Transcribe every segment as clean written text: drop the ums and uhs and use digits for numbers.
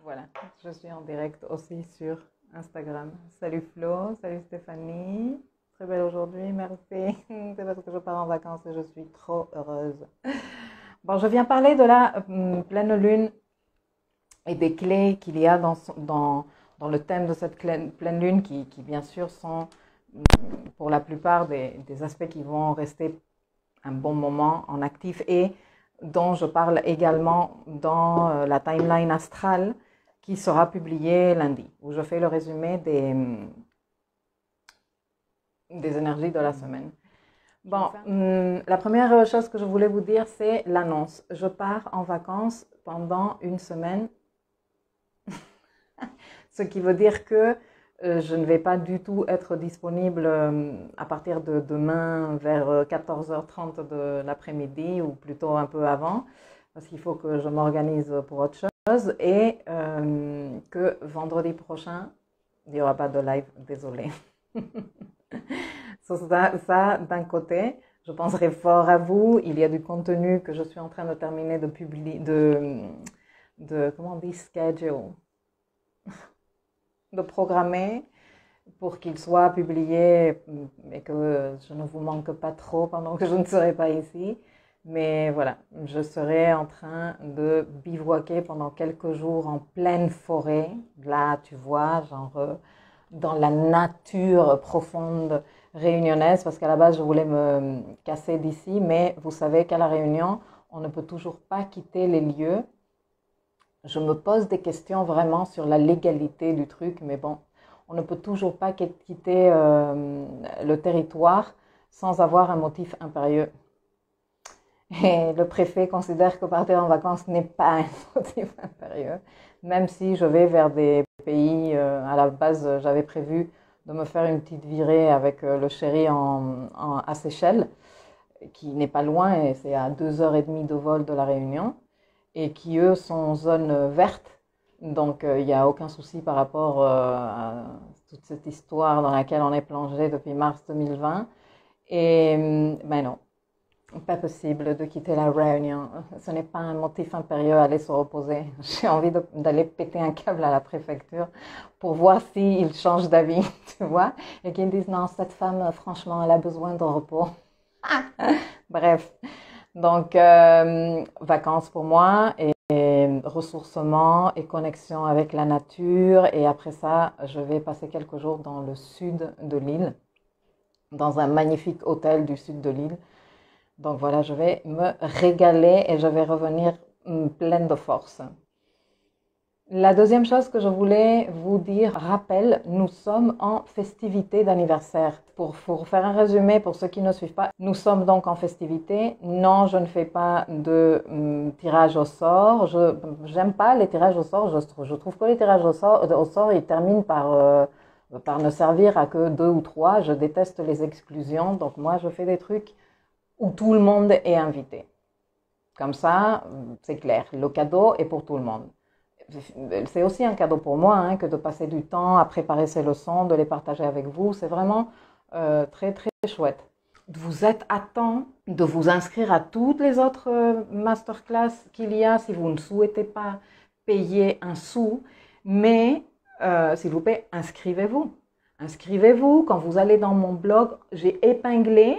Voilà, je suis en direct aussi sur Instagram. Salut Flo, salut Stéphanie. Très belle aujourd'hui, merci. C'est parce que je pars en vacances et je suis trop heureuse. Bon, je viens parler de la pleine lune et des clés qu'il y a dans le thème de cette pleine lune qui bien sûr sont pour la plupart des aspects qui vont rester un bon moment en actif et dont je parle également dans la timeline astrale qui sera publiée lundi, où je fais le résumé des énergies de la semaine. Bon, la première chose que je voulais vous dire, c'est l'annonce. Je pars en vacances pendant une semaine, ce qui veut dire que je ne vais pas du tout être disponible à partir de demain vers 14h30 de l'après-midi ou plutôt un peu avant, parce qu'il faut que je m'organise pour autre chose et que vendredi prochain, il n'y aura pas de live, désolé. Ça d'un côté, je penserai fort à vous. Il y a du contenu que je suis en train de terminer de publier, comment on dit, schedule, de programmer pour qu'il soit publié et que je ne vous manque pas trop pendant que je ne serai pas ici. Mais voilà, je serai en train de bivouaquer pendant quelques jours en pleine forêt. Là, tu vois, genre dans la nature profonde réunionnaise, parce qu'à la base, je voulais me casser d'ici, mais vous savez qu'à La Réunion, on ne peut toujours pas quitter les lieux. Je me pose des questions vraiment sur la légalité du truc, mais bon, on ne peut toujours pas quitter le territoire sans avoir un motif impérieux. Et le préfet considère que partir en vacances n'est pas un motif impérieux, même si je vais vers des pays, à la base j'avais prévu de me faire une petite virée avec le chéri à Seychelles, qui n'est pas loin et c'est à 2h30 de vol de La Réunion, et qui eux sont en zone verte, donc il n'y a aucun souci par rapport à toute cette histoire dans laquelle on est plongé depuis mars 2020. Et ben non, pas possible de quitter La Réunion. Ce n'est pas un motif impérieux à aller se reposer. J'ai envie d'aller péter un câble à la préfecture pour voir s'ils changent d'avis, tu vois, et qu'ils disent non, cette femme, franchement, elle a besoin de repos. Bref, donc vacances pour moi et ressourcement et connexion avec la nature. Et après ça, je vais passer quelques jours dans le sud de l'île, dans un magnifique hôtel du sud de l'île. Donc voilà, je vais me régaler et je vais revenir pleine de force. La deuxième chose que je voulais vous dire, rappel, nous sommes en festivité d'anniversaire. Pour faire un résumé, pour ceux qui ne suivent pas, nous sommes donc en festivité. Non, je ne fais pas de tirage au sort. J'aime pas les tirages au sort. Je trouve que les tirages au sort ils terminent par ne servir à que 2 ou 3. Je déteste les exclusions. Donc moi, je fais des trucs où tout le monde est invité. Comme ça, c'est clair. Le cadeau est pour tout le monde. C'est aussi un cadeau pour moi que de passer du temps à préparer ces leçons, de les partager avec vous. C'est vraiment très, très chouette. Vous êtes à temps de vous inscrire à toutes les autres masterclass qu'il y a si vous ne souhaitez pas payer un sou. Mais, s'il vous plaît, inscrivez-vous. Inscrivez-vous. Quand vous allez dans mon blog, j'ai épinglé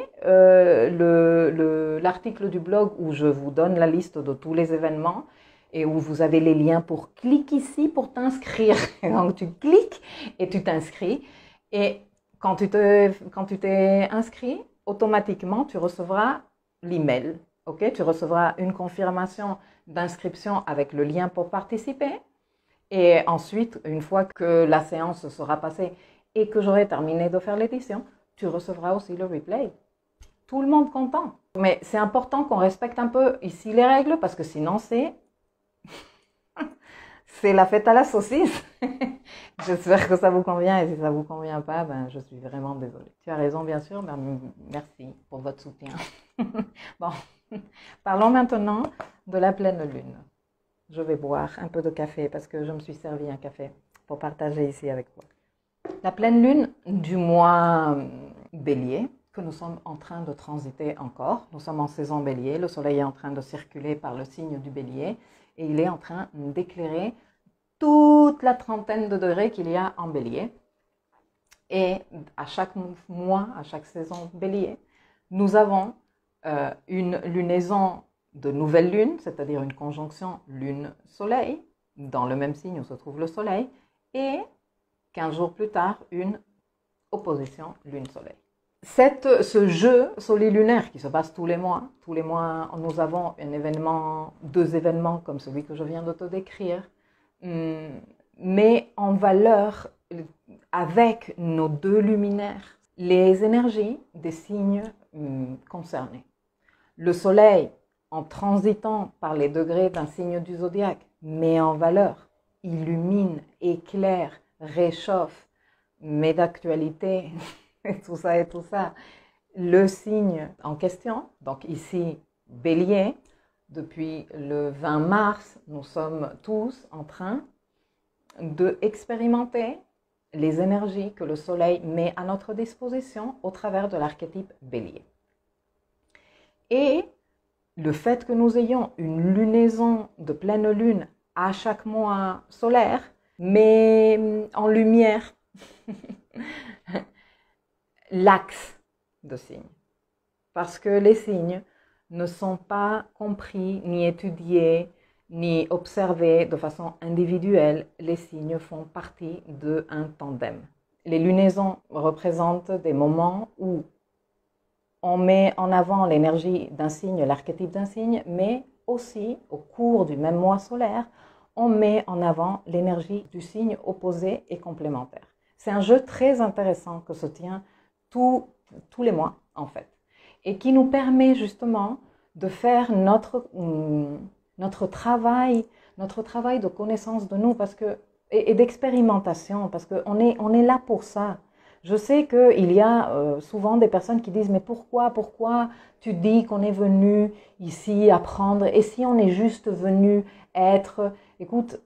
l'article du blog où je vous donne la liste de tous les événements et où vous avez les liens pour cliquer ici pour t'inscrire. Donc tu cliques et tu t'inscris. Et quand tu t'es inscrit, automatiquement tu recevras l'email. Okay? Tu recevras une confirmation d'inscription avec le lien pour participer. Et ensuite, une fois que la séance sera passée et que j'aurai terminé de faire l'édition, tu recevras aussi le replay. Tout le monde content. Mais c'est important qu'on respecte un peu ici les règles parce que sinon c'est la fête à la saucisse. J'espère que ça vous convient et si ça vous convient pas, ben je suis vraiment désolée. Tu as raison bien sûr, mais merci pour votre soutien. Bon, parlons maintenant de la pleine lune. Je vais boire un peu de café parce que je me suis servi un café pour partager ici avec vous. La pleine lune du mois Bélier, que nous sommes en train de transiter encore. Nous sommes en saison Bélier, le soleil est en train de circuler par le signe du Bélier et il est en train d'éclairer toute la trentaine de degrés qu'il y a en Bélier. Et à chaque mois, à chaque saison Bélier, nous avons une lunaison de nouvelle lune, c'est-à-dire une conjonction lune-soleil, dans le même signe où se trouve le soleil, et 15 jours plus tard, une opposition lune-soleil. Ce jeu solilunaire qui se passe tous les mois, nous avons deux événements comme celui que je viens de te décrire, mais en valeur avec nos deux luminaires les énergies des signes concernés. Le soleil, en transitant par les degrés d'un signe du zodiaque, met en valeur, illumine, éclaire, réchauffe, met d'actualité, et tout ça, le signe en question. Donc ici, Bélier, depuis le 20 mars, nous sommes tous en train d'expérimenter les énergies que le soleil met à notre disposition au travers de l'archétype Bélier. Et le fait que nous ayons une lunaison de pleine lune à chaque mois solaire met en lumière l'axe de signes. Parce que les signes ne sont pas compris, ni étudiés, ni observés de façon individuelle. Les signes font partie d'un tandem. Les lunaisons représentent des moments où on met en avant l'énergie d'un signe, l'archétype d'un signe, mais aussi, au cours du même mois solaire, on met en avant l'énergie du signe opposé et complémentaire. C'est un jeu très intéressant que se tient tous les mois, en fait, et qui nous permet justement de faire notre travail de connaissance de nous et d'expérimentation, parce qu'on est là pour ça. Je sais qu'il y a souvent des personnes qui disent « Mais pourquoi tu dis qu'on est venu ici apprendre et si on est juste venu être… » Écoute,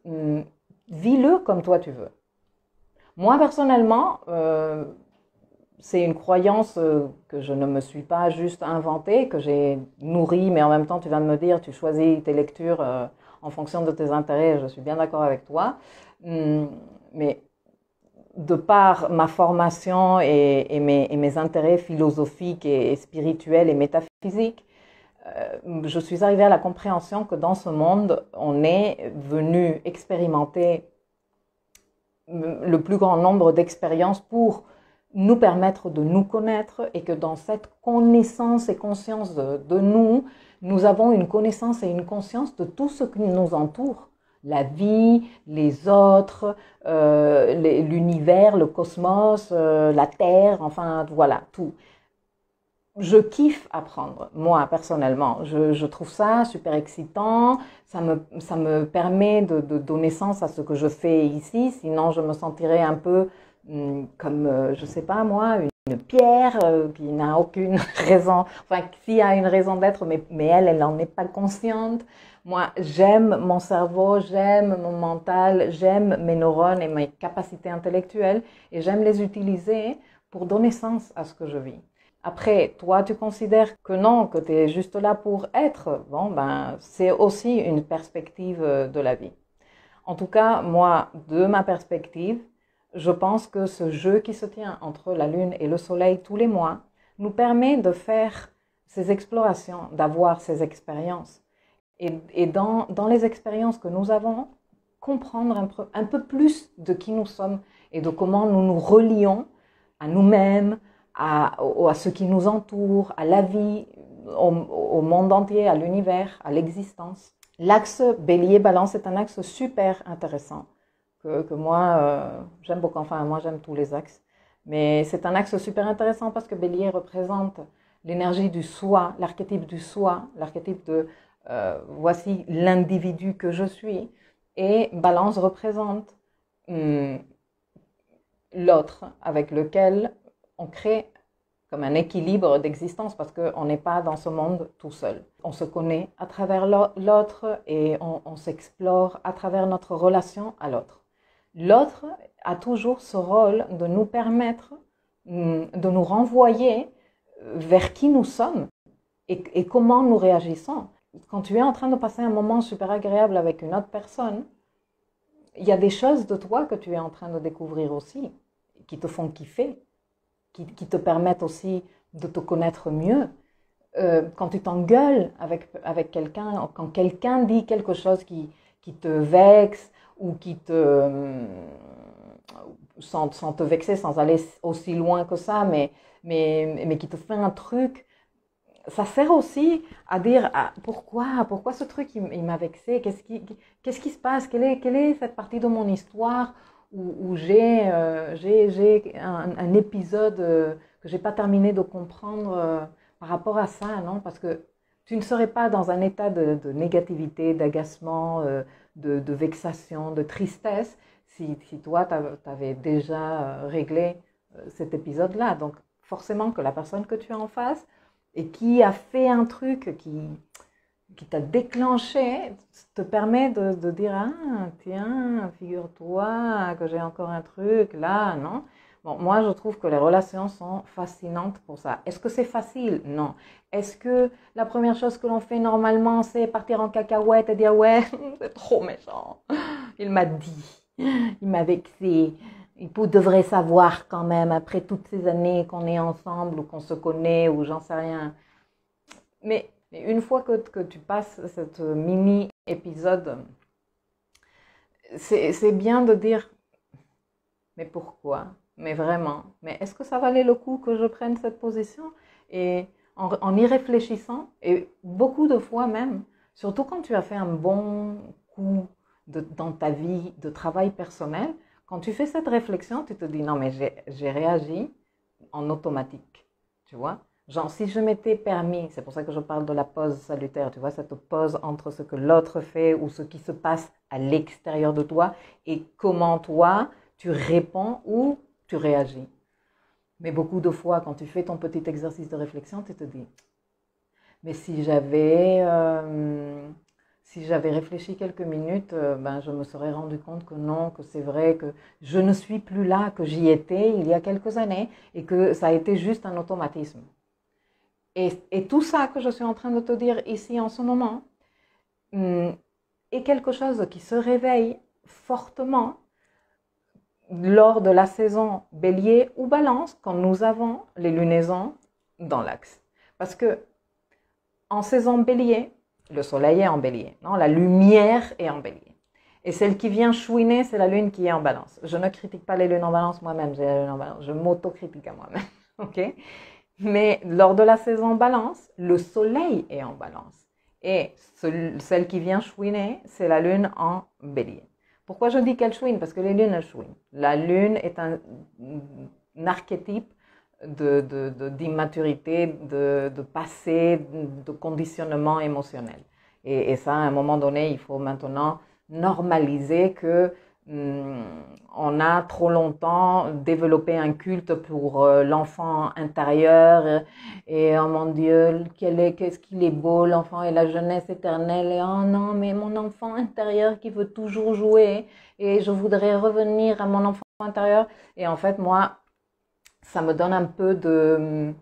vis-le comme toi tu veux. Moi, personnellement, c'est une croyance que je ne me suis pas juste inventée, que j'ai nourrie, mais en même temps, tu vas me dire, tu choisis tes lectures en fonction de tes intérêts, je suis bien d'accord avec toi. Mais de par ma formation et mes intérêts philosophiques et spirituels et métaphysiques, je suis arrivée à la compréhension que dans ce monde, on est venu expérimenter le plus grand nombre d'expériences pour nous permettre de nous connaître et que dans cette connaissance et conscience de nous, nous avons une connaissance et une conscience de tout ce qui nous entoure. La vie, les autres, l'univers, le cosmos, la Terre, enfin voilà, tout. Je kiffe apprendre, moi personnellement. Je trouve ça super excitant, ça me permet de donner sens à ce que je fais ici, sinon je me sentirais un peu comme, je sais pas moi, une pierre qui n'a aucune raison, enfin qui a une raison d'être, mais elle n'en est pas consciente. Moi, j'aime mon cerveau, j'aime mon mental, j'aime mes neurones et mes capacités intellectuelles et j'aime les utiliser pour donner sens à ce que je vis. Après, toi, tu considères que non, que tu es juste là pour être. Bon, ben, c'est aussi une perspective de la vie. En tout cas, moi, de ma perspective, je pense que ce jeu qui se tient entre la Lune et le Soleil tous les mois nous permet de faire ces explorations, d'avoir ces expériences. Et dans les expériences que nous avons, comprendre un peu plus de qui nous sommes et de comment nous nous relions à nous-mêmes, à ce qui nous entoure, à la vie, au monde entier, à l'univers, à l'existence. L'axe Bélier-Balance est un axe super intéressant que moi, j'aime beaucoup. Enfin, moi, j'aime tous les axes. Mais c'est un axe super intéressant parce que Bélier représente l'énergie du soi, l'archétype du soi, l'archétype de voici l'individu que je suis. Et Balance représente l'autre avec lequel on crée comme un équilibre d'existence parce qu'on n'est pas dans ce monde tout seul. On se connaît à travers l'autre et on s'explore à travers notre relation à l'autre. L'autre a toujours ce rôle de nous permettre, de nous renvoyer vers qui nous sommes et comment nous réagissons. Quand tu es en train de passer un moment super agréable avec une autre personne, il y a des choses de toi que tu es en train de découvrir aussi, qui te font kiffer, qui te permettent aussi de te connaître mieux. Quand tu t'engueules avec quelqu'un, quand quelqu'un dit quelque chose qui te vexe ou qui te, sans te vexer, sans aller aussi loin que ça, mais qui te fait un truc, ça sert aussi à dire pourquoi ce truc il m'a vexé, qu'est-ce qui se passe, quelle est cette partie de mon histoire où j'ai un épisode que j'ai pas terminé de comprendre par rapport à ça, non? Parce que tu ne serais pas dans un état de négativité, d'agacement, de vexation, de tristesse si toi tu avais déjà réglé cet épisode-là. Donc forcément que la personne que tu as en face et qui a fait un truc qui t'a déclenché, te permet de dire ah tiens, figure-toi que j'ai encore un truc là, non? Bon, moi je trouve que les relations sont fascinantes pour ça. Est-ce que c'est facile? Non. Est-ce que la première chose que l'on fait normalement c'est partir en cacahuète et dire ouais, c'est trop méchant, il m'a dit, il m'a vexé. Il devrait savoir quand même, après toutes ces années qu'on est ensemble ou qu'on se connaît ou j'en sais rien. Mais une fois que tu passes cette mini-épisode, c'est bien de dire, mais pourquoi? Mais vraiment? Mais est-ce que ça valait le coup que je prenne cette position? Et en y réfléchissant, et beaucoup de fois même, surtout quand tu as fait un bon coup dans ta vie de travail personnel, quand tu fais cette réflexion, tu te dis non mais j'ai réagi en automatique, tu vois. Genre si je m'étais permis, c'est pour ça que je parle de la pause salutaire, tu vois, cette pause entre ce que l'autre fait ou ce qui se passe à l'extérieur de toi et comment toi tu réponds ou tu réagis. Mais beaucoup de fois, quand tu fais ton petit exercice de réflexion, tu te dis, mais si j'avais réfléchi quelques minutes, ben, je me serais rendu compte que non, que c'est vrai, que je ne suis plus là, que j'y étais il y a quelques années et que ça a été juste un automatisme. Et tout ça que je suis en train de te dire ici en ce moment est quelque chose qui se réveille fortement lors de la saison Bélier ou Balance quand nous avons les lunaisons dans l'axe. Parce que en saison Bélier, le soleil est en Bélier, non? La lumière est en Bélier. Et celle qui vient chouiner, c'est la lune qui est en Balance. Je ne critique pas les lunes en Balance moi-même, j'ai la lune en Balance, je m'auto-critique à moi-même, ok? Mais lors de la saison Balance, le soleil est en Balance. Et celle qui vient chouiner, c'est la lune en Bélier. Pourquoi je dis qu'elle chouine? Parce que les lunes, elles chouinent. La lune est un archétype d'immaturité, de passé, de conditionnement émotionnel. Et ça, à un moment donné, il faut maintenant normaliser que on a trop longtemps développé un culte pour l'enfant intérieur et oh mon Dieu, qu'est-ce qu'il est beau l'enfant et la jeunesse éternelle et oh non mais mon enfant intérieur qui veut toujours jouer et je voudrais revenir à mon enfant intérieur et en fait moi ça me donne un peu de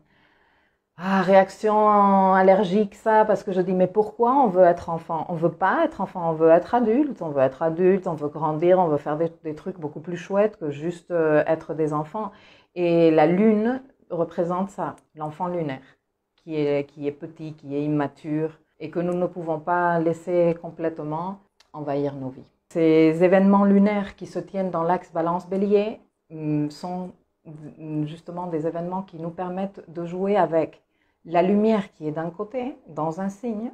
réaction allergique ça parce que je dis mais pourquoi on veut être enfant? On veut pas être enfant, on veut être adulte, on veut être adulte, on veut grandir, on veut faire des trucs beaucoup plus chouettes que juste être des enfants. Et la lune représente ça, l'enfant lunaire, qui est petit, qui est immature et que nous ne pouvons pas laisser complètement envahir nos vies. Ces événements lunaires qui se tiennent dans l'axe Balance-Bélier sont justement des événements qui nous permettent de jouer avec la lumière qui est d'un côté, dans un signe,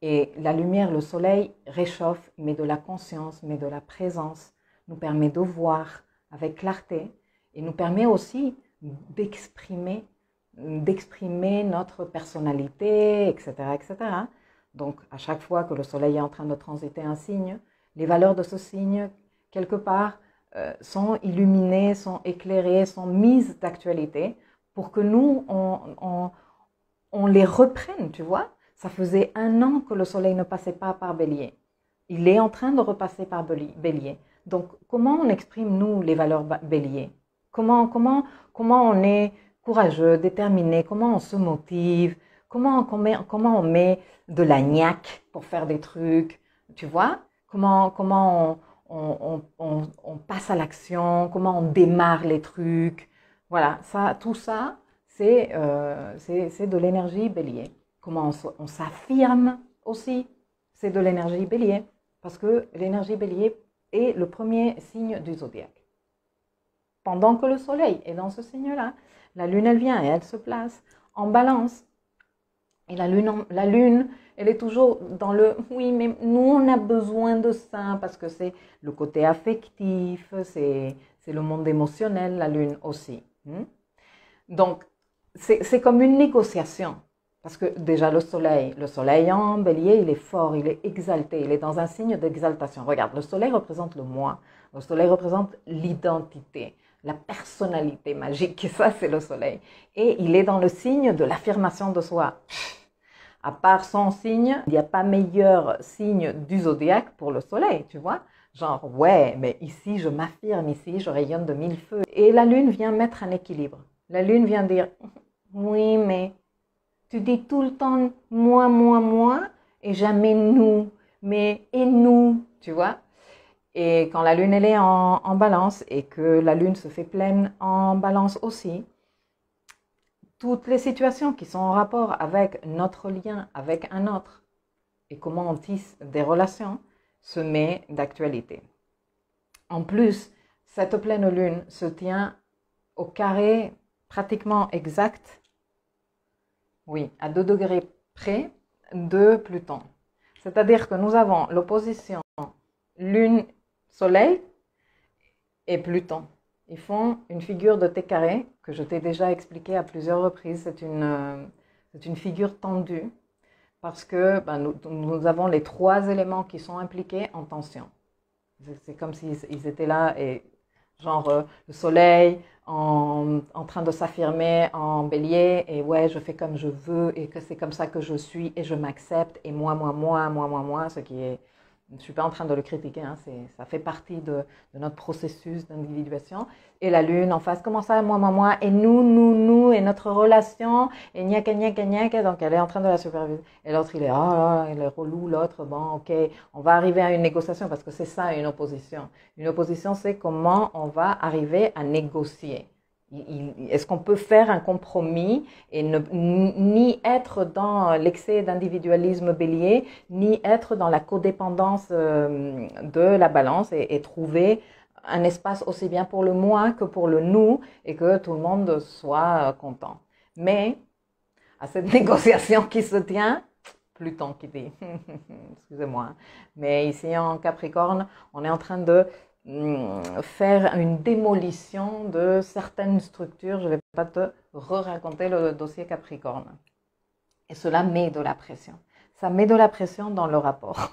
et la lumière, le soleil, réchauffe, met de la conscience, met de la présence, nous permet de voir avec clarté, et nous permet aussi d'exprimer notre personnalité, etc., etc. Donc, à chaque fois que le soleil est en train de transiter un signe, les valeurs de ce signe, quelque part, sont illuminées, sont éclairées, sont mises d'actualité pour que nous, on les reprenne, tu vois. Ça faisait 1 an que le soleil ne passait pas par Bélier. Il est en train de repasser par Bélier. Donc, comment on exprime, nous, les valeurs Bélier? Comment on est courageux, déterminé? Comment on se motive? Comment on met de la niaque pour faire des trucs? Tu vois? Comment on passe à l'action, comment on démarre les trucs. Voilà, tout ça, c'est de l'énergie bélier. Comment on s'affirme aussi, c'est de l'énergie bélier. Parce que l'énergie bélier est le premier signe du zodiaque. Pendant que le soleil est dans ce signe-là, la lune, elle vient et elle se place en balance. Et la lune, elle est toujours dans le « oui, mais nous, on a besoin de ça » parce que c'est le côté affectif, c'est le monde émotionnel, la lune aussi. Donc, c'est comme une négociation. Parce que déjà le soleil en bélier, il est fort, il est exalté, il est dans un signe d'exaltation. Regarde, le soleil représente le moi, le soleil représente l'identité, la personnalité magique, ça c'est le soleil. Et il est dans le signe de l'affirmation de soi. À part son signe, il n'y a pas meilleur signe du zodiaque pour le soleil, tu vois. Genre, ouais, mais ici je m'affirme, ici je rayonne de mille feux. Et la lune vient mettre un équilibre. La lune vient dire, oui, mais tu dis tout le temps moi, et jamais nous, mais et nous, tu vois. Et quand la lune elle est en balance et que la lune se fait pleine en balance aussi, toutes les situations qui sont en rapport avec notre lien avec un autre et comment on tisse des relations se met d'actualité. En plus, cette pleine lune se tient au carré pratiquement exact, oui, à 2 degrés près de Pluton. C'est-à-dire que nous avons l'opposition Lune-Soleil et Pluton. Ils font une figure de T carré que je t'ai déjà expliqué à plusieurs reprises. C'est une figure tendue parce que nous avons les 3 éléments qui sont impliqués en tension. C'est comme s'ils étaient là et genre le soleil en train de s'affirmer en bélier et ouais, je fais comme je veux et que c'est comme ça que je suis et je m'accepte et moi, ce qui est, je ne suis pas en train de le critiquer, hein, ça fait partie de notre processus d'individuation. Et la lune en face, comment ça, moi, et nous, et notre relation, et gnac, donc elle est en train de la superviser. Et l'autre, il est relou, l'autre, bon, ok, on va arriver à une négociation, parce que c'est ça une opposition. Une opposition, c'est comment on va arriver à négocier. Est-ce qu'on peut faire un compromis et ni être dans l'excès d'individualisme bélier, ni être dans la codépendance de la balance et trouver un espace aussi bien pour le moi que pour le nous et que tout le monde soit content. Mais à cette négociation qui se tient, Pluton qui dit, excusez-moi, mais ici en Capricorne, on est en train de faire une démolition de certaines structures. Je ne vais pas te raconter le dossier Capricorne. Et cela met de la pression. Ça met de la pression dans le rapport.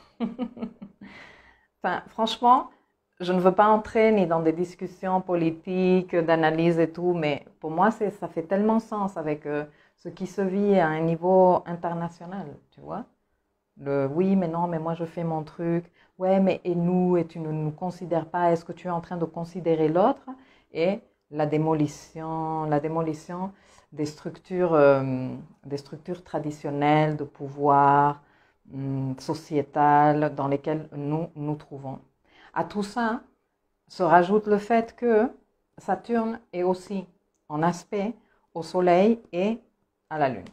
Enfin, franchement, je ne veux pas entrer ni dans des discussions politiques, d'analyse et tout, mais pour moi, ça fait tellement sens avec ce qui se vit à un niveau international, tu vois. Le oui, mais non, mais moi je fais mon truc. Ouais, mais et nous, et tu ne nous considères pas. Est-ce que tu es en train de considérer l'autre? Et la démolition des structures traditionnelles de pouvoir sociétal dans lesquelles nous nous trouvons. À tout ça se rajoute le fait que Saturne est aussi en aspect au Soleil et à la Lune.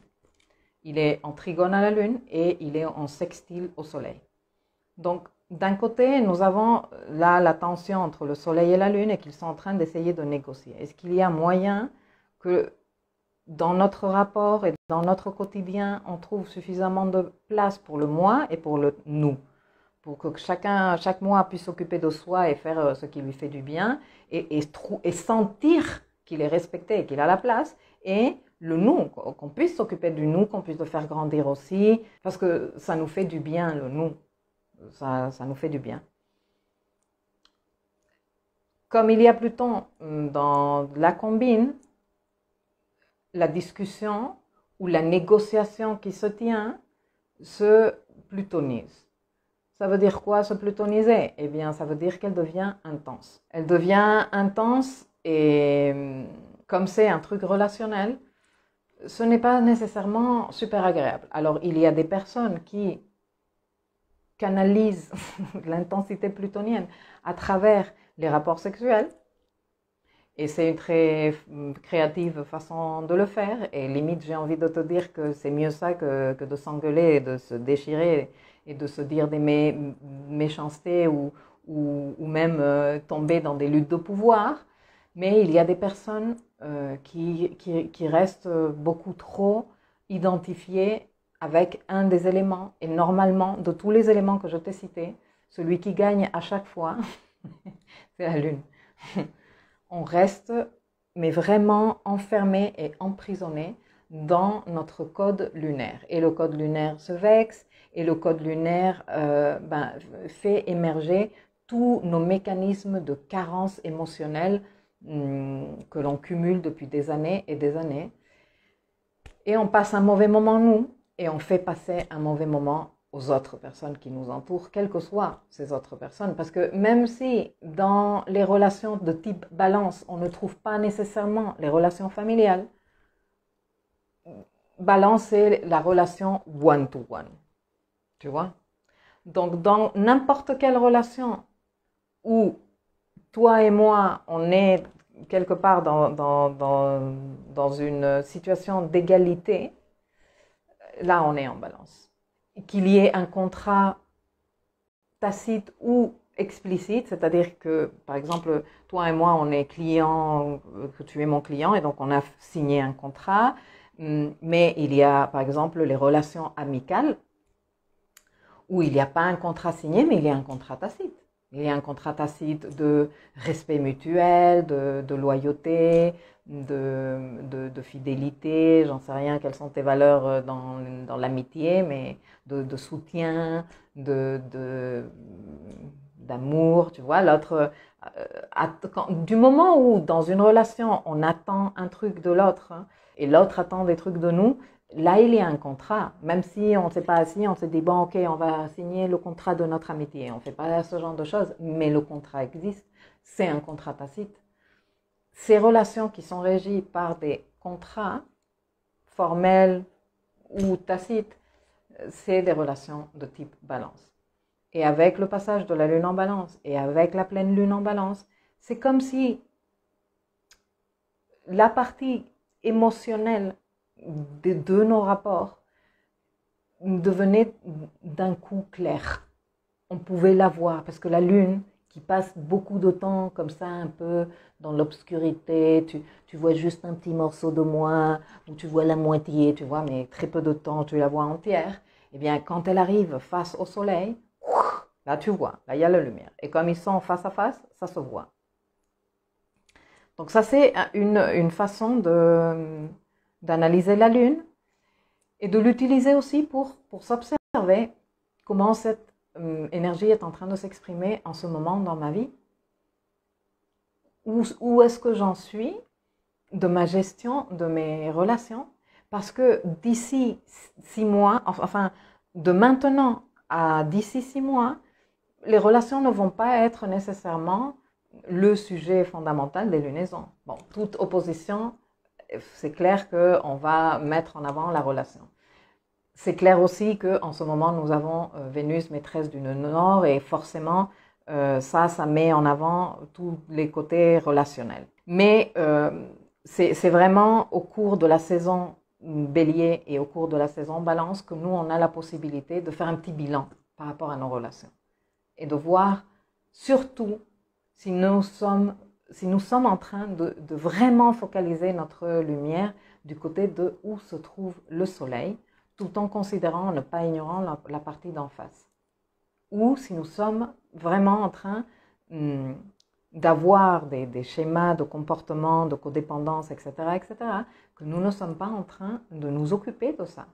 Il est en trigone à la Lune et il est en sextile au Soleil. Donc, d'un côté, nous avons là la tension entre le Soleil et la Lune et qu'ils sont en train d'essayer de négocier. Est-ce qu'il y a moyen que dans notre rapport et dans notre quotidien, on trouve suffisamment de place pour le moi et pour le nous, pour que chaque moi puisse s'occuper de soi et faire ce qui lui fait du bien et sentir qu'il est respecté et qu'il a la place, et le nous, qu'on puisse s'occuper du nous, qu'on puisse le faire grandir aussi, parce que ça nous fait du bien, le nous, ça nous fait du bien. Comme il y a Pluton dans la combine, la discussion ou la négociation qui se tient se plutonise. Ça veut dire quoi, se plutoniser? Eh bien, ça veut dire qu'elle devient intense. Elle devient intense et comme c'est un truc relationnel, ce n'est pas nécessairement super agréable. Alors, il y a des personnes qui canalise l'intensité plutonienne à travers les rapports sexuels. Et c'est une très créative façon de le faire. Et limite, j'ai envie de te dire que c'est mieux ça que de s'engueuler et de se déchirer et de se dire des méchancetés ou même tomber dans des luttes de pouvoir. Mais il y a des personnes qui restent beaucoup trop identifiées avec un des éléments. Et normalement, de tous les éléments que je t'ai cités, celui qui gagne à chaque fois, c'est la Lune. On reste, mais vraiment enfermé et emprisonné dans notre code lunaire. Et le code lunaire se vexe, et le code lunaire fait émerger tous nos mécanismes de carence émotionnelle que l'on cumule depuis des années et des années. Et on passe un mauvais moment, nous, et on fait passer un mauvais moment aux autres personnes qui nous entourent, quelles que soient ces autres personnes. Parce que même si dans les relations de type balance, on ne trouve pas nécessairement les relations familiales, balance, c'est la relation one-to-one. Tu vois? Donc, dans n'importe quelle relation où toi et moi, on est quelque part dans une situation d'égalité, là, on est en balance. Qu'il y ait un contrat tacite ou explicite, c'est-à-dire que, par exemple, toi et moi, on est clients, que tu es mon client, et donc on a signé un contrat, mais il y a, par exemple, les relations amicales, où il n'y a pas un contrat signé, mais il y a un contrat tacite. Il y a un contrat tacite de respect mutuel, de loyauté, de fidélité, j'en sais rien, quelles sont tes valeurs dans l'amitié, mais de soutien, d'amour, tu vois. L'autre, du moment où dans une relation, on attend un truc de l'autre, hein, et l'autre attend des trucs de nous, là, il y a un contrat. Même si on ne s'est pas assis, on s'est dit, bon, ok, on va signer le contrat de notre amitié. On ne fait pas ce genre de choses, mais le contrat existe. C'est un contrat tacite. Ces relations qui sont régies par des contrats formels ou tacites, c'est des relations de type balance. Et avec le passage de la lune en balance et avec la pleine lune en balance, c'est comme si la partie émotionnelle de nos rapports devenait d'un coup clair. On pouvait la voir parce que la lune qui passe beaucoup de temps comme ça un peu dans l'obscurité, tu vois juste un petit morceau de moi ou tu vois la moitié, tu vois, mais très peu de temps tu la vois entière. Eh bien, quand elle arrive face au soleil, là tu vois, là il y a la lumière. Et comme ils sont face à face, ça se voit. Donc ça c'est une façon d'analyser la lune et de l'utiliser aussi pour s'observer comment cette énergie est en train de s'exprimer en ce moment dans ma vie. Où est-ce que j'en suis de ma gestion de mes relations? Parce que d'ici 6 mois, enfin de maintenant à d'ici 6 mois, les relations ne vont pas être nécessairement le sujet fondamental des lunaisons. Bon, toute opposition, c'est clair qu'on va mettre en avant la relation. C'est clair aussi qu'en ce moment, nous avons Vénus, maîtresse du nœud nord, et forcément, ça met en avant tous les côtés relationnels. Mais c'est vraiment au cours de la saison Bélier et au cours de la saison Balance que nous, on a la possibilité de faire un petit bilan par rapport à nos relations. Et de voir surtout si nous sommes en train de vraiment focaliser notre lumière du côté de où se trouve le soleil, tout en considérant, ne pas ignorant la partie d'en face. Ou si nous sommes vraiment en train d'avoir des schémas de comportement, de codépendance, etc., que nous ne sommes pas en train de nous occuper de ça.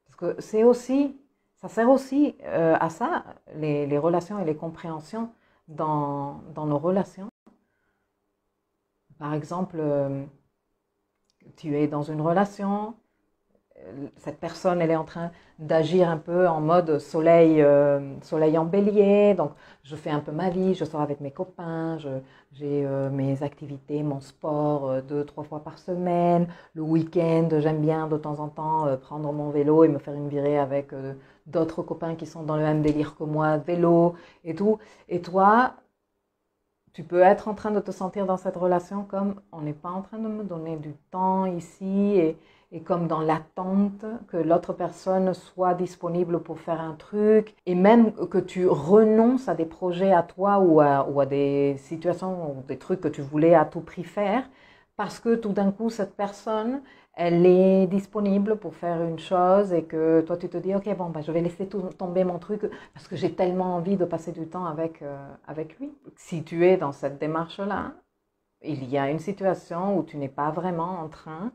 Parce que ça sert aussi à ça, les relations et les compréhensions dans nos relations. Par exemple, tu es dans une relation, cette personne, elle est en train d'agir un peu en mode soleil en bélier, donc je fais un peu ma vie, je sors avec mes copains, j'ai mes activités, mon sport 2-3 fois par semaine, le week-end, j'aime bien de temps en temps prendre mon vélo et me faire une virée avec d'autres copains qui sont dans le même délire que moi, vélo et tout. Et toi, tu peux être en train de te sentir dans cette relation comme on n'est pas en train de me donner du temps ici et comme dans l'attente que l'autre personne soit disponible pour faire un truc et même que tu renonces à des projets à toi ou à des situations ou des trucs que tu voulais à tout prix faire parce que tout d'un coup cette personne elle est disponible pour faire une chose et que toi tu te dis ok bon bah je vais laisser tomber mon truc parce que j'ai tellement envie de passer du temps avec lui. Si tu es dans cette démarche-là, il y a une situation où tu n'es pas vraiment en train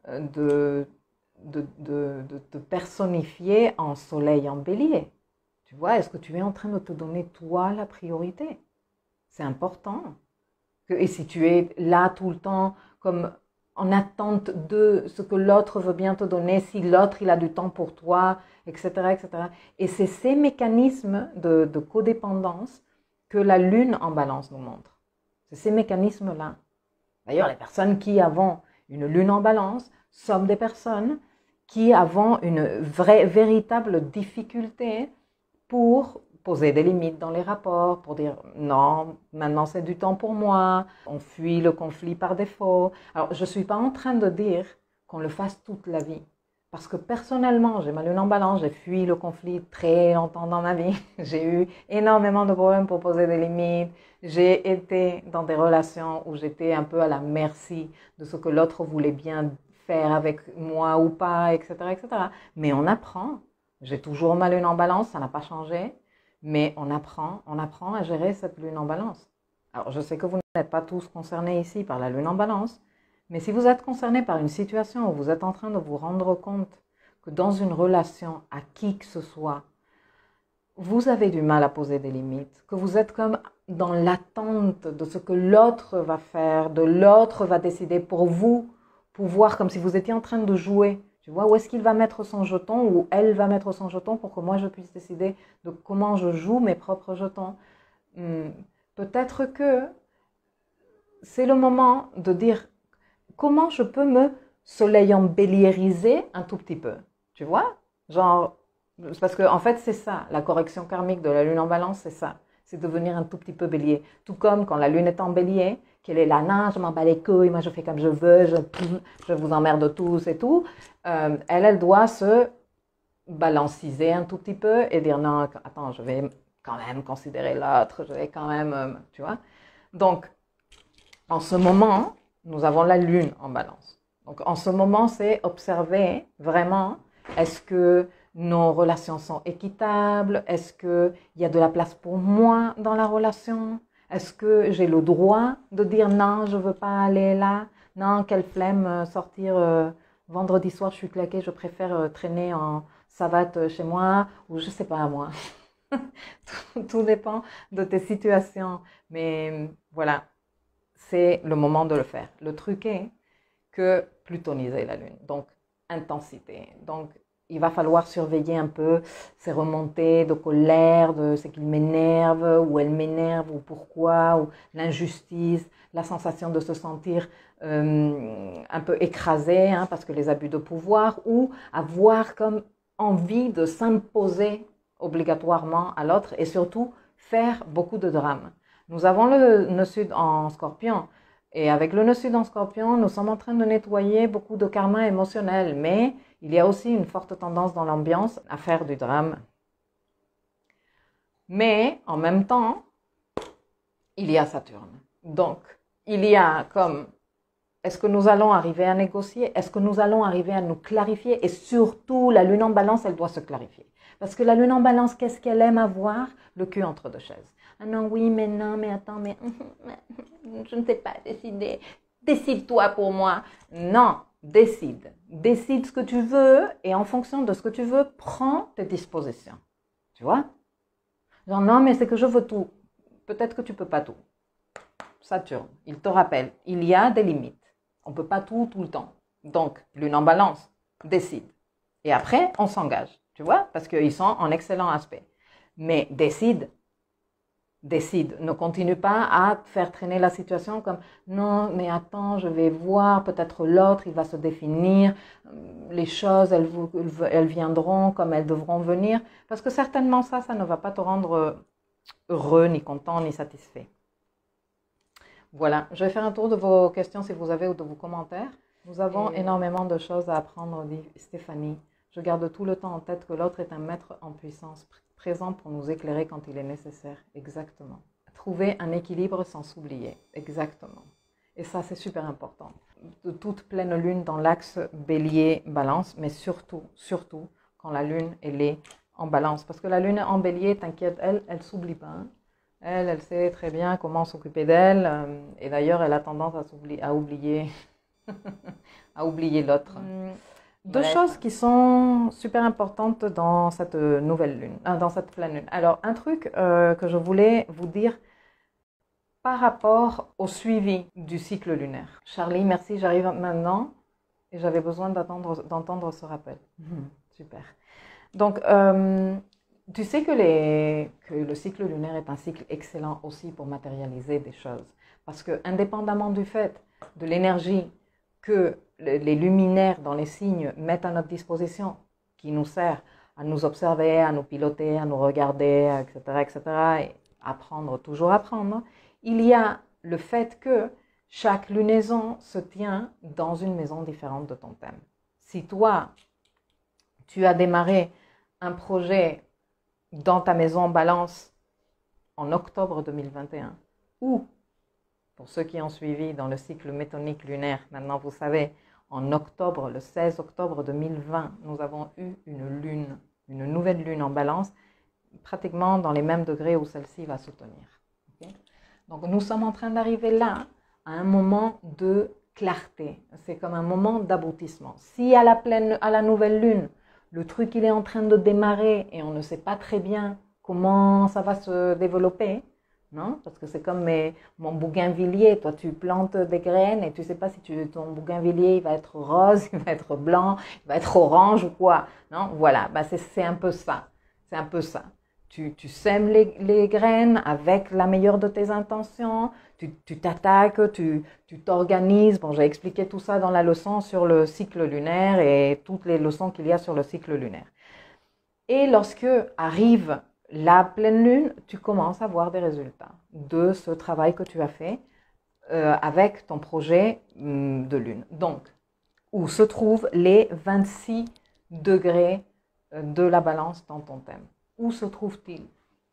de te personnifier en soleil en bélier. Tu vois, est-ce que tu es en train de te donner toi la priorité? C'est important. Et si tu es là tout le temps comme en attente de ce que l'autre veut bien te donner, si l'autre il a du temps pour toi, etc. etc. Et c'est ces mécanismes de codépendance que la lune en balance nous montre. C'est ces mécanismes-là. D'ailleurs, les personnes qui avons une lune en balance sont des personnes qui avons une véritable difficulté pour poser des limites dans les rapports, pour dire non, maintenant c'est du temps pour moi, on fuit le conflit par défaut. Alors, je ne suis pas en train de dire qu'on le fasse toute la vie. Parce que personnellement, j'ai ma lune en balance, j'ai fui le conflit très longtemps dans ma vie. J'ai eu énormément de problèmes pour poser des limites. J'ai été dans des relations où j'étais un peu à la merci de ce que l'autre voulait bien faire avec moi ou pas, etc., etc. Mais on apprend. J'ai toujours ma lune en balance, ça n'a pas changé. Mais on apprend à gérer cette lune en balance. Alors, je sais que vous n'êtes pas tous concernés ici par la lune en balance, mais si vous êtes concerné par une situation où vous êtes en train de vous rendre compte que dans une relation à qui que ce soit, vous avez du mal à poser des limites, que vous êtes comme dans l'attente de ce que l'autre va faire, de l'autre va décider pour vous, pouvoir comme si vous étiez en train de jouer. Tu vois, où est-ce qu'il va mettre son jeton ou elle va mettre son jeton pour que moi je puisse décider de comment je joue mes propres jetons. Peut-être que c'est le moment de dire comment je peux me soleil embelliériser un tout petit peu. Tu vois? Genre, parce que en fait c'est ça, la correction karmique de la lune en balance, c'est ça. C'est devenir un tout petit peu bélier. Tout comme quand la lune est en bélier, qu'elle est là, non, je m'en bats les couilles, moi je fais comme je veux, je vous emmerde tous et tout. Elle doit se balanciser un tout petit peu et dire non, attends, je vais quand même considérer l'autre, je vais quand même, tu vois. Donc, en ce moment, nous avons la lune en balance. Donc, en ce moment, c'est observer vraiment, est-ce que nos relations sont équitables? Est-ce qu'il y a de la place pour moi dans la relation? Est-ce que j'ai le droit de dire non, je ne veux pas aller là? Non, quelle flemme, sortir vendredi soir, je suis claquée, je préfère traîner en savate chez moi, ou je ne sais pas moi. Tout dépend de tes situations. Mais voilà, c'est le moment de le faire. Le truc est que plutoniser la lune, donc intensité. Donc, il va falloir surveiller un peu ces remontées de colère, de ce qui m'énerve, ou elle m'énerve, ou pourquoi, ou l'injustice, la sensation de se sentir un peu écrasé, hein, parce que les abus de pouvoir, ou avoir comme envie de s'imposer obligatoirement à l'autre, et surtout faire beaucoup de drame. Nous avons le nœud sud en Scorpion, et avec le nœud sud en Scorpion, nous sommes en train de nettoyer beaucoup de karma émotionnel, mais il y a aussi une forte tendance dans l'ambiance à faire du drame. Mais en même temps, il y a Saturne. Donc, il y a comme, est-ce que nous allons arriver à négocier? Est-ce que nous allons arriver à nous clarifier? Et surtout, la lune en balance, elle doit se clarifier. Parce que la lune en balance, qu'est-ce qu'elle aime avoir? Le cul entre deux chaises. Ah non, oui, mais non, mais attends, mais je ne sais pas décider. Décide-toi pour moi. Non, décide. Décide ce que tu veux et en fonction de ce que tu veux, prends tes dispositions. Tu vois? Genre, non, mais c'est que je veux tout. Peut-être que tu peux pas tout. Saturne, il te rappelle, il y a des limites. On ne peut pas tout le temps. Donc, lune en balance, décide. Et après, on s'engage. Tu vois? Parce qu'ils sont en excellent aspect. Mais décide. Décide. Ne continue pas à faire traîner la situation comme non, mais attends, je vais voir, peut-être l'autre, il va se définir, les choses, elles viendront comme elles devront venir, parce que certainement ça ne va pas te rendre heureux, ni content, ni satisfait. Voilà, je vais faire un tour de vos questions si vous avez ou de vos commentaires. Nous avons énormément de choses à apprendre, dit Stéphanie. Je garde tout le temps en tête que l'autre est un maître en puissance, présent pour nous éclairer quand il est nécessaire. Exactement. Trouver un équilibre sans s'oublier. Exactement. Et ça, c'est super important. De toute pleine lune dans l'axe bélier-balance, mais surtout quand la lune, elle est en balance. Parce que la lune en bélier, t'inquiète, elle ne s'oublie pas. Hein. Elle sait très bien comment s'occuper d'elle. Et d'ailleurs, elle a tendance à oublier, à oublier l'autre. Deux choses qui sont super importantes dans cette nouvelle lune, dans cette pleine lune. Alors, un truc que je voulais vous dire par rapport au suivi du cycle lunaire. Charlie, merci, j'arrive maintenant et j'avais besoin d'entendre ce rappel. Super. Donc, tu sais que le cycle lunaire est un cycle excellent aussi pour matérialiser des choses. Parce que, indépendamment du fait de l'énergie que les luminaires dans les signes mettent à notre disposition, qui nous sert à nous observer, à nous piloter, à nous regarder, etc., et apprendre, toujours apprendre, il y a le fait que chaque lunaison se tient dans une maison différente de ton thème. Si toi, tu as démarré un projet dans ta maison Balance en octobre 2021, ou pour ceux qui ont suivi dans le cycle métonique lunaire, maintenant vous savez, en octobre, le 16 octobre 2020, nous avons eu une nouvelle lune en Balance, pratiquement dans les mêmes degrés où celle-ci va se tenir. Okay? Donc nous sommes en train d'arriver là, à un moment de clarté. C'est comme un moment d'aboutissement. Si à la nouvelle lune, le truc il est en train de démarrer et on ne sait pas très bien comment ça va se développer, non? Parce que c'est comme mon bougainvillier. Toi, tu plantes des graines et tu ne sais pas si ton bougainvillier il va être rose, il va être blanc, il va être orange ou quoi. Non? Voilà, bah c'est un peu ça. C'est un peu ça. Tu sèmes les graines avec la meilleure de tes intentions, tu t'attaques, tu t'organises. Bon, j'ai expliqué tout ça dans la leçon sur le cycle lunaire et toutes les leçons qu'il y a sur le cycle lunaire. Et lorsque arrive la pleine lune, tu commences à voir des résultats de ce travail que tu as fait avec ton projet de lune. Donc, où se trouvent les 26 degrés de la balance dans ton thème? Où se trouvent-ils?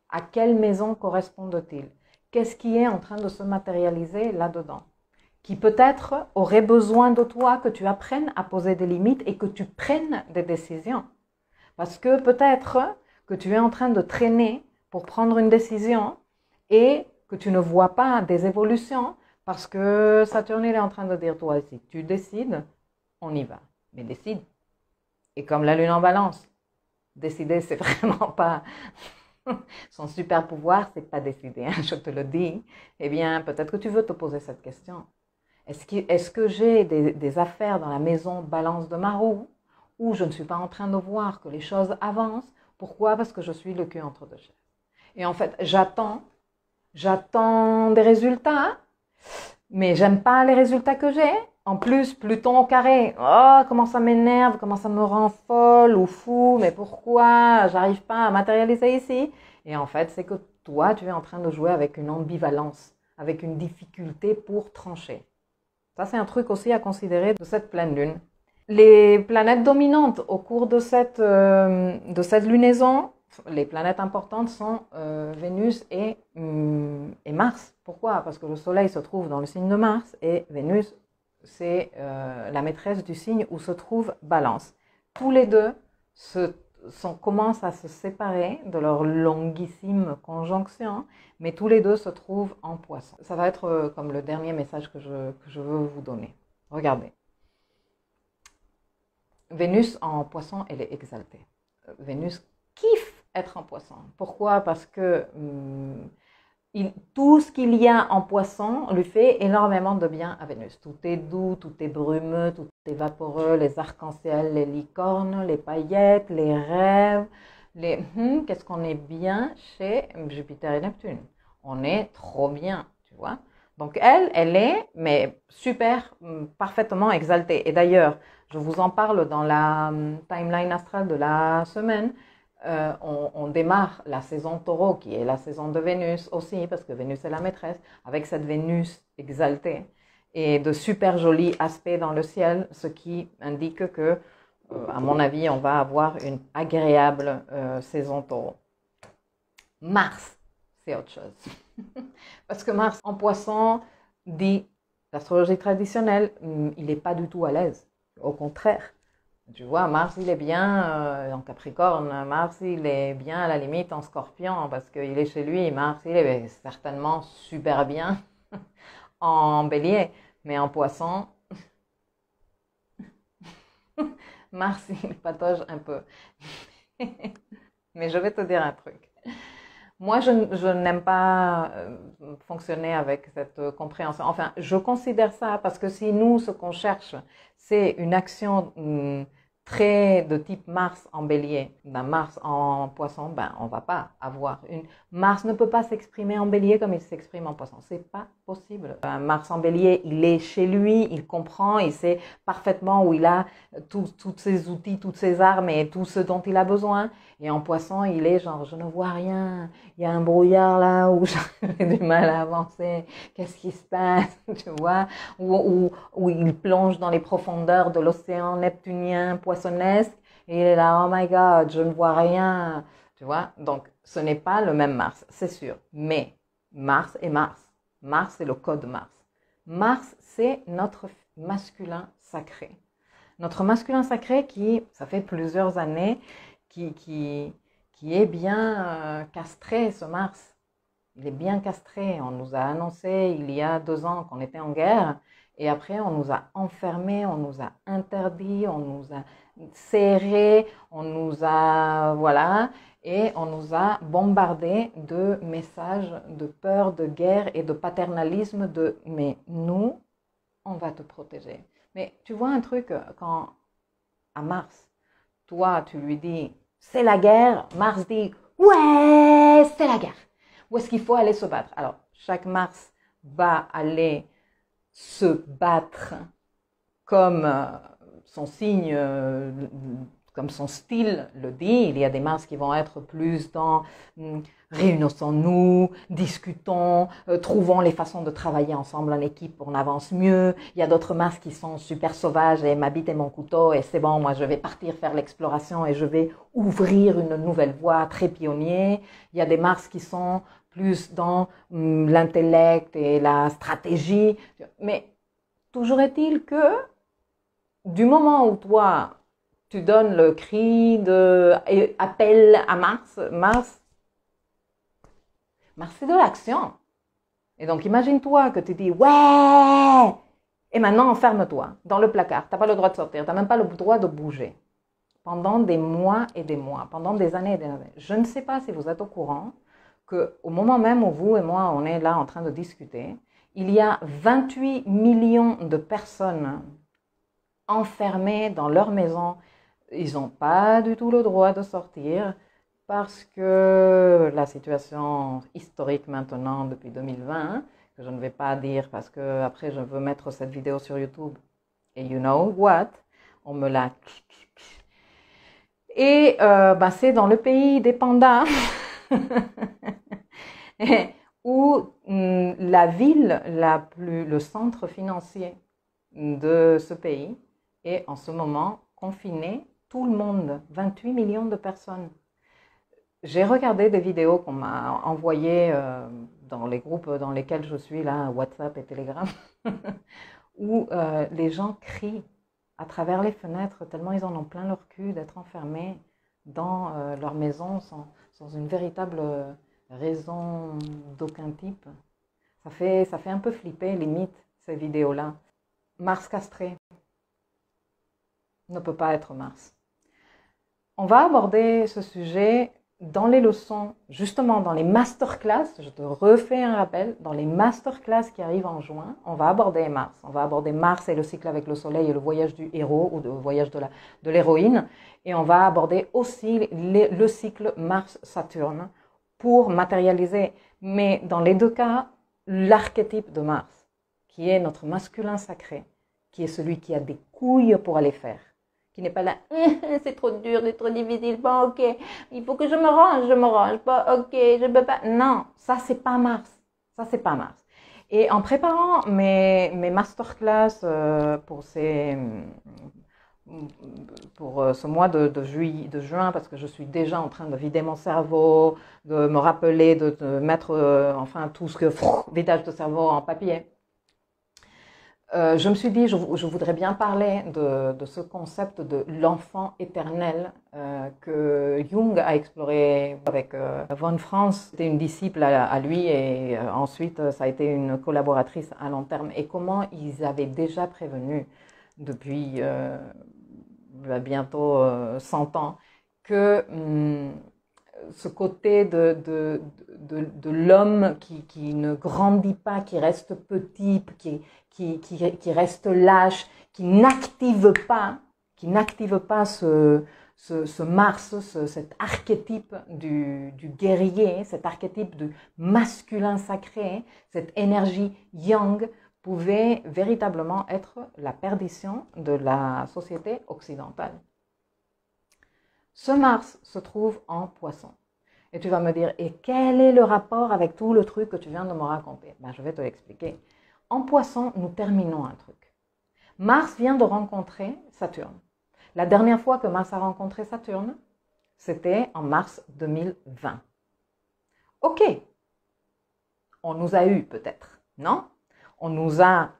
À quelle maison correspondent-ils? Qu'est-ce qui est en train de se matérialiser là-dedans? Qui peut-être aurait besoin de toi que tu apprennes à poser des limites et que tu prennes des décisions. Parce que peut-être que tu es en train de traîner pour prendre une décision et que tu ne vois pas des évolutions parce que Saturne est en train de dire toi si tu décides, on y va. Mais décide. Et comme la lune en balance, décider c'est vraiment pas son super pouvoir, c'est pas décider, hein, je te le dis. Eh bien, peut-être que tu veux te poser cette question. Est-ce que j'ai des affaires dans la maison balance de ma roue où je ne suis pas en train de voir que les choses avancent? Pourquoi? Parce que je suis le cul entre deux chaises. Et en fait, j'attends des résultats, mais j'aime pas les résultats que j'ai. En plus, Pluton au carré, oh, comment ça m'énerve, comment ça me rend folle ou fou, mais pourquoi j'arrive pas à matérialiser ici? Et en fait, c'est que toi, tu es en train de jouer avec une ambivalence, avec une difficulté pour trancher. Ça, c'est un truc aussi à considérer de cette pleine lune. Les planètes dominantes au cours de cette lunaison, les planètes importantes sont Vénus et Mars. Pourquoi? Parce que le Soleil se trouve dans le signe de Mars et Vénus, c'est la maîtresse du signe où se trouve Balance. Tous les deux commencent à se séparer de leur longuissime conjonction, mais tous les deux se trouvent en Poisson. Ça va être comme le dernier message que je veux vous donner. Regardez. Vénus en Poisson, elle est exaltée. Vénus kiffe être en Poisson. Pourquoi? Parce que tout ce qu'il y a en Poisson lui fait énormément de bien à Vénus. Tout est doux, tout est brumeux, tout est vaporeux, les arcs-en-ciel, les licornes, les paillettes, les rêves. Qu'est-ce qu'on est bien chez Jupiter et Neptune? on est trop bien, tu vois. Donc elle est, mais super, parfaitement exaltée. Et d'ailleurs, je vous en parle dans la timeline astrale de la semaine. On démarre la saison taureau, qui est la saison de Vénus aussi, parce que Vénus est la maîtresse, avec cette Vénus exaltée et de super jolis aspects dans le ciel, ce qui indique que, à mon avis, on va avoir une agréable saison taureau. Mars, c'est autre chose. Parce que Mars en poisson dit, l'astrologie traditionnelle, il n'est pas du tout à l'aise. Au contraire. Tu vois, Mars, il est bien en Capricorne. Mars, il est bien à la limite en Scorpion parce qu'il est chez lui. Mars, il est certainement super bien en Bélier. Mais en Poisson, Mars, il patauge un peu. Mais je vais te dire un truc. Moi, je n'aime pas fonctionner avec cette compréhension. Enfin, je considère ça parce que si nous, ce qu'on cherche, c'est une action très de type Mars en Bélier, ben Mars en Poisson, ben on va pas avoir une. Mars ne peut pas s'exprimer en Bélier comme il s'exprime en Poisson. C'est pas possible. Mars en Bélier, il est chez lui, il comprend, il sait parfaitement où il a tous ses outils, toutes ses armes et tout ce dont il a besoin. Et en Poisson, il est genre, je ne vois rien. Il y a un brouillard là où j'ai du mal à avancer. Qu'est-ce qui se passe, tu vois? Où il plonge dans les profondeurs de l'océan neptunien, poissonnesque. Et il est là, oh my God, je ne vois rien. Tu vois? Donc, ce n'est pas le même Mars, c'est sûr. Mais Mars est Mars. Mars, c'est le code Mars. Mars, c'est notre masculin sacré. Notre masculin sacré qui, ça fait plusieurs années, qui est bien castré, ce Mars. Il est bien castré. On nous a annoncé il y a 2 ans qu'on était en guerre et après on nous a enfermés, on nous a interdits, on nous a serrés, on nous a, voilà, et on nous a bombardés de messages de peur, de guerre et de paternalisme de « mais nous, on va te protéger ». Mais tu vois un truc, quand à Mars, toi tu lui dis c'est la guerre, Mars dit ouais, c'est la guerre. Où est-ce qu'il faut aller se battre? Alors, chaque Mars va aller se battre comme son signe, comme son style le dit. Il y a des Mars qui vont être plus dans réunissons-nous, discutons, trouvons les façons de travailler ensemble en équipe, on avance mieux. Il y a d'autres Mars qui sont super sauvages et ma bite et mon couteau et c'est bon, moi je vais partir faire l'exploration et je vais ouvrir une nouvelle voie, très pionnier. Il y a des Mars qui sont plus dans l'intellect et la stratégie. Mais toujours est-il que du moment où toi, tu donnes le cri de appel à Mars, Mars c'est de l'action. Et donc, imagine-toi que tu dis, ouais, et maintenant, enferme-toi dans le placard. Tu n'as pas le droit de sortir, tu n'as même pas le droit de bouger. Pendant des mois et des mois, pendant des années et des années. Je ne sais pas si vous êtes au courant qu'au moment même où vous et moi, on est là en train de discuter, il y a 28 millions de personnes enfermées dans leur maison. Ils n'ont pas du tout le droit de sortir. Parce que la situation historique maintenant, depuis 2020, que je ne vais pas dire parce que après je veux mettre cette vidéo sur YouTube, et you know what, on me l'a... Et c'est dans le pays des pandas, où la ville le centre financier de ce pays est en ce moment confiné, tout le monde, 28 millions de personnes. J'ai regardé des vidéos qu'on m'a envoyées dans les groupes dans lesquels je suis, là, WhatsApp et Telegram, où les gens crient à travers les fenêtres tellement ils en ont plein leur cul d'être enfermés dans leur maison sans une véritable raison d'aucun type. Ça fait un peu flipper, limite, ces vidéos-là. Mars castré ne peut pas être Mars. On va aborder ce sujet dans les leçons, justement dans les masterclass, je te refais un rappel, dans les masterclass qui arrivent en juin, on va aborder Mars. On va aborder Mars et le cycle avec le soleil et le voyage du héros ou le voyage de l'héroïne. Et on va aborder aussi le cycle Mars-Saturne pour matérialiser. Mais dans les deux cas, l'archétype de Mars, qui est notre masculin sacré, qui est celui qui a des couilles pour aller faire, qui n'est pas là, c'est trop dur, c'est trop difficile, bon ok, il faut que je me range, pas ok, je peux pas. Non, ça c'est pas Mars, ça c'est pas Mars. Et en préparant mes masterclass pour ce mois de juin, parce que je suis déjà en train de vider mon cerveau, de me rappeler, de mettre enfin tout ce que vidage de cerveau en papier. Je me suis dit, je voudrais bien parler de ce concept de l'enfant éternel que Jung a exploré avec von Franz. C'était une disciple à lui et ensuite ça a été une collaboratrice à long terme. Et comment ils avaient déjà prévenu depuis bientôt 100 ans que ce côté de l'homme qui ne grandit pas, qui reste petit, qui reste lâche, qui n'active pas ce Mars, cet archétype du guerrier, cet archétype du masculin sacré, cette énergie yang, pouvait véritablement être la perdition de la société occidentale. Ce Mars se trouve en Poisson. Et tu vas me dire, et quel est le rapport avec tout le truc que tu viens de me raconter? Ben, je vais te l'expliquer. En Poisson, nous terminons un truc. Mars vient de rencontrer Saturne. La dernière fois que Mars a rencontré Saturne, c'était en mars 2020. Ok, on nous a eu peut-être, non? On nous a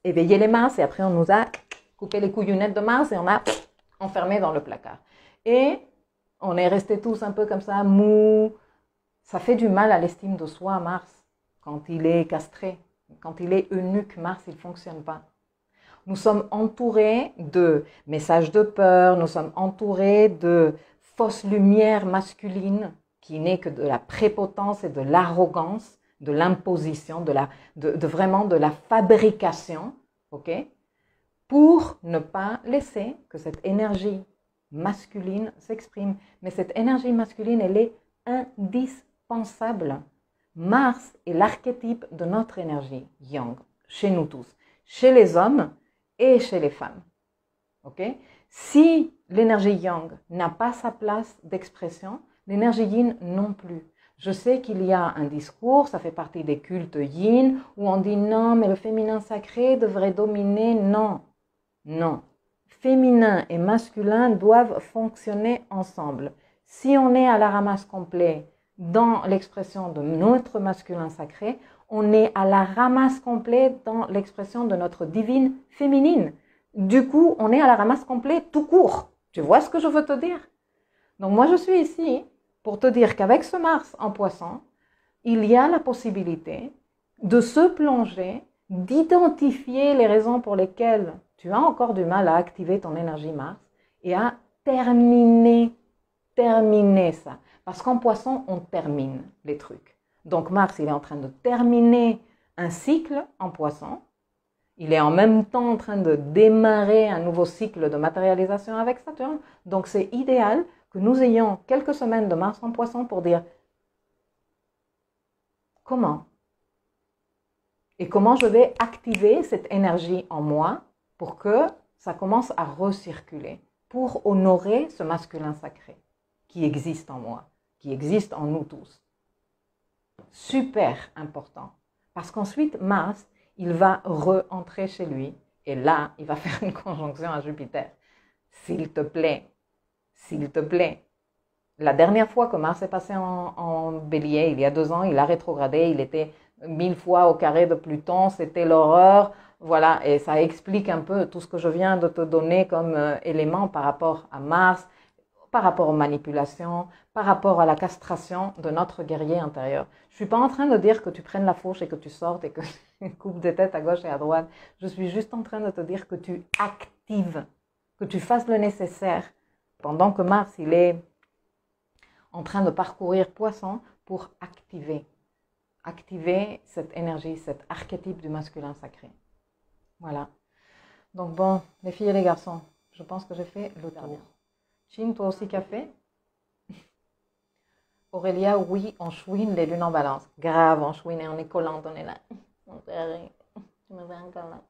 éveillé les masses et après on nous a coupé les couillonnettes de Mars et on a enfermé dans le placard. Et on est restés tous un peu comme ça, mou. Ça fait du mal à l'estime de soi, Mars, quand il est castré. Quand il est eunuque, Mars, il ne fonctionne pas. Nous sommes entourés de messages de peur, nous sommes entourés de fausses lumières masculines qui n'est que de la prépotence et de l'arrogance, de l'imposition, vraiment de la fabrication, ok, pour ne pas laisser que cette énergie masculine s'exprime. Mais cette énergie masculine, elle est indispensable. Mars est l'archétype de notre énergie yang, chez nous tous, chez les hommes et chez les femmes. Okay? Si l'énergie yang n'a pas sa place d'expression, l'énergie yin non plus. Je sais qu'il y a un discours, ça fait partie des cultes yin, où on dit non, mais le féminin sacré devrait dominer. Non, non. Féminin et masculin doivent fonctionner ensemble. Si on est à la ramasse complet dans l'expression de notre masculin sacré, on est à la ramasse complet dans l'expression de notre divine féminine. Du coup, on est à la ramasse complet tout court. Tu vois ce que je veux te dire? Donc moi, je suis ici pour te dire qu'avec ce Mars en Poisson, il y a la possibilité de se plonger, d'identifier les raisons pour lesquelles tu as encore du mal à activer ton énergie Mars et à terminer ça. Parce qu'en Poisson, on termine les trucs. Donc Mars, il est en train de terminer un cycle en Poisson. Il est en même temps en train de démarrer un nouveau cycle de matérialisation avec Saturne. Donc c'est idéal que nous ayons quelques semaines de Mars en Poisson pour dire comment et comment je vais activer cette énergie en moi pour que ça commence à recirculer, pour honorer ce masculin sacré qui existe en moi, qui existe en nous tous. Super important. Parce qu'ensuite, Mars, il va re-entrer chez lui et là, il va faire une conjonction à Jupiter. S'il te plaît, s'il te plaît. La dernière fois que Mars est passé en Bélier, il y a 2 ans, il a rétrogradé, il était 1000 fois au carré de Pluton, c'était l'horreur. Voilà, et ça explique un peu tout ce que je viens de te donner comme élément par rapport à Mars, par rapport aux manipulations, par rapport à la castration de notre guerrier intérieur. Je ne suis pas en train de dire que tu prennes la fourche et que tu sortes et que tu coupes des têtes à gauche et à droite. Je suis juste en train de te dire que tu actives, que tu fasses le nécessaire pendant que Mars, il est en train de parcourir Poisson pour activer cette énergie, cet archétype du masculin sacré. Voilà. Donc bon, les filles et les garçons, je pense que j'ai fait le tour. Chin, toi aussi café? Aurélia, oui, on chouine les lunes en balance. Grave, on chouine et on est collante, on est là. Mon chéri, tu me fais un câlin.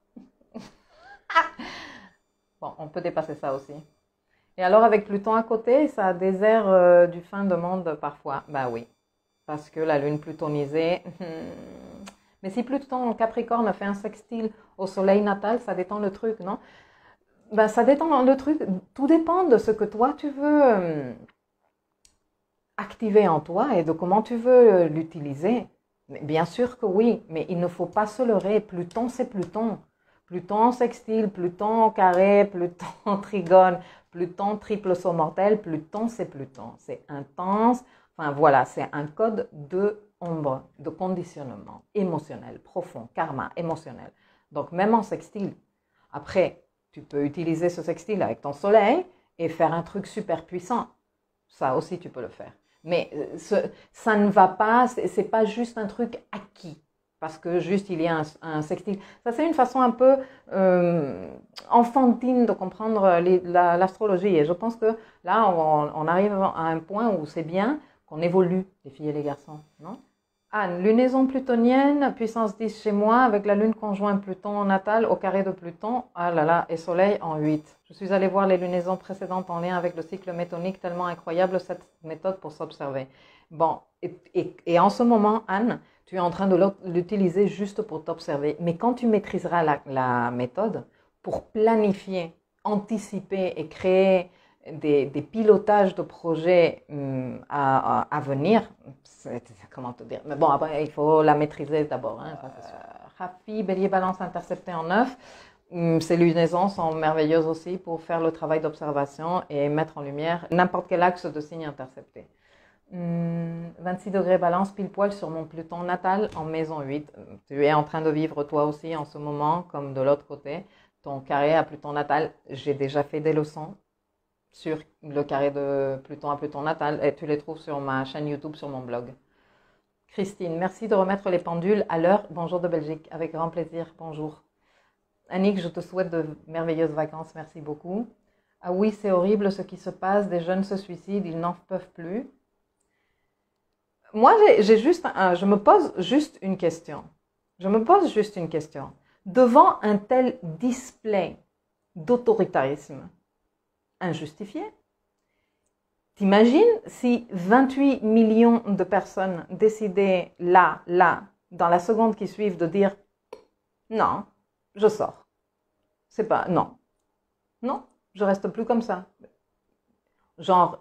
Bon, on peut dépasser ça aussi. Et alors avec Pluton à côté, ça a des airs du fin de monde parfois. Bah oui, parce que la lune plutonisée... Mais si Pluton en Capricorne fait un sextile au soleil natal, ça détend le truc, non? Ben, ça détend le truc. Tout dépend de ce que toi tu veux activer en toi et de comment tu veux l'utiliser. Bien sûr que oui, mais il ne faut pas se leurrer. Pluton, c'est Pluton. Pluton sextile, Pluton carré, Pluton trigone, Pluton triple saut mortel. Pluton, c'est Pluton. C'est intense. Enfin voilà, c'est un code de ombre, de conditionnement émotionnel, profond, karma émotionnel. Donc même en sextile, après, tu peux utiliser ce sextile avec ton soleil et faire un truc super puissant. Ça aussi, tu peux le faire. Mais ça ne va pas, c'est pas juste un truc acquis. Parce que juste il y a un sextile. Ça, c'est une façon un peu enfantine de comprendre l'astrologie. Et je pense que là, on arrive à un point où c'est bien qu'on évolue, les filles et les garçons, non? Anne, lunaison plutonienne, puissance 10 chez moi, avec la lune conjointe Pluton natale au carré de Pluton, ah là là, et soleil en 8. Je suis allée voir les lunaisons précédentes en lien avec le cycle métonique, tellement incroyable cette méthode pour s'observer. Bon, et en ce moment, Anne, tu es en train de l'utiliser juste pour t'observer. Mais quand tu maîtriseras la méthode, pour planifier, anticiper et créer des pilotages de projets à venir, comment te dire, mais bon, après, il faut la maîtriser d'abord, hein, ça c'est sûr. Rafi, Bélier, Balance intercepté en 9. Ces lunaisons sont merveilleuses aussi pour faire le travail d'observation et mettre en lumière n'importe quel axe de signe intercepté. 26 degrés Balance, pile poil sur mon Pluton natal en maison 8. Tu es en train de vivre toi aussi en ce moment, comme de l'autre côté, ton carré à Pluton natal. J'ai déjà fait des leçons sur le carré de Pluton à Pluton natal et tu les trouves sur ma chaîne YouTube, sur mon blog. Christine, merci de remettre les pendules à l'heure. Bonjour de Belgique, avec grand plaisir, bonjour. Annick, je te souhaite de merveilleuses vacances, merci beaucoup. Ah oui, c'est horrible ce qui se passe, des jeunes se suicident, ils n'en peuvent plus. Moi, je me pose juste une question. Devant un tel display d'autoritarisme injustifié, t'imagines si 28 millions de personnes décidaient là, dans la seconde qui suit, de dire non, je sors. C'est pas, non, je reste plus comme ça. Genre,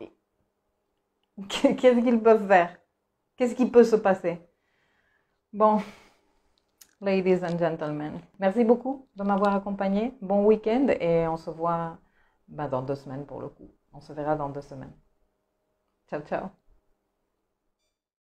qu'est-ce qu'ils peuvent faire? Qu'est-ce qui peut se passer? Bon, ladies and gentlemen, merci beaucoup de m'avoir accompagné. Bon week-end et on se voit dans 2 semaines pour le coup. On se verra dans 2 semaines. Ciao, ciao.